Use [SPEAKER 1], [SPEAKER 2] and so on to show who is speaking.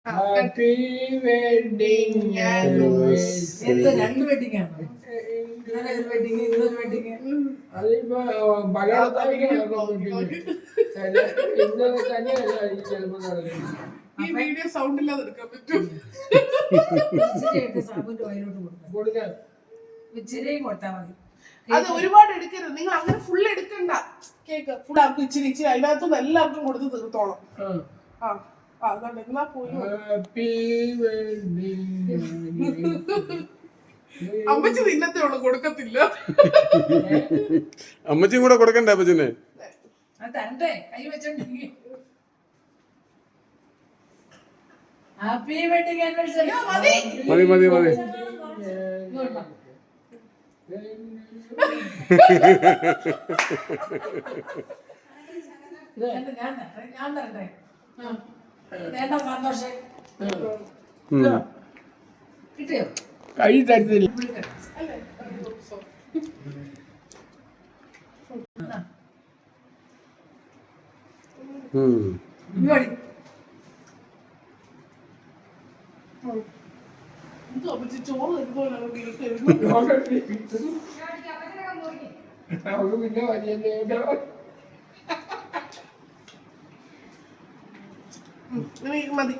[SPEAKER 1] Happy wedding anniversary.
[SPEAKER 2] എന്ത് രണ്ട് wedding ആണ്? ഇന്നലെ ഒരു വെഡിങ്, ഇന്നൊരു വെഡിങ്.
[SPEAKER 1] അതിപ്പോ മലയാളത്തിലേക്ക് ഇന്നലെ തന്നെയല്ല ചിലപ്പോൾ നടക്കുന്നത്.
[SPEAKER 3] ഈ വീഡിയോ സൗണ്ട് ഇല്ലാതെ എടുക്കാൻ പറ്റും.
[SPEAKER 2] ഇച്ചിരിയായിട്ട് സാബുന്റെ വായിലോട്ട് കൊടുക്കാം.
[SPEAKER 1] കൊടുക്കാൻ
[SPEAKER 2] ഇച്ചിരിയും കൊടുത്താൽ മതി.
[SPEAKER 3] അത് ഒരുപാട് എടുക്കരുത്. നിങ്ങൾ അങ്ങനെ ഫുൾ എടുക്കണ്ട. കേക്ക് ഫുൾ ആക്കും. ഇച്ചിരി ഇച്ചിരി അതിനകത്തുനിന്ന് എല്ലാവർക്കും കൊടുത്ത് തീർത്തോളം. എന്നാ പോയി
[SPEAKER 1] ഹാപ്പി വെഡിങ്
[SPEAKER 3] അമ്മച്ചി തിന്നത്തേ ഉള്ളു, കൊടുക്കത്തില്ല.
[SPEAKER 4] അമ്മച്ചിയും കൂടെ കൊടുക്കണ്ടേ അപ്പച്ചനെ?
[SPEAKER 2] അത് തരണ്ടേ? കൈ വെച്ചോണ്ടിരിക്കും. Happy wedding anniversary.
[SPEAKER 4] മതി മതി മതി.
[SPEAKER 2] ഞാൻ തരട്ടെ? വേണ്ട, സന്തോഷം. കിട്ടിയോ?
[SPEAKER 1] കൈ തരത്തില്ല.
[SPEAKER 3] അമ്മച്ചി ചോറ് തരുമ്പോഴാണ്
[SPEAKER 1] നമുക്ക് പിന്നെ വലിയ
[SPEAKER 3] മതി.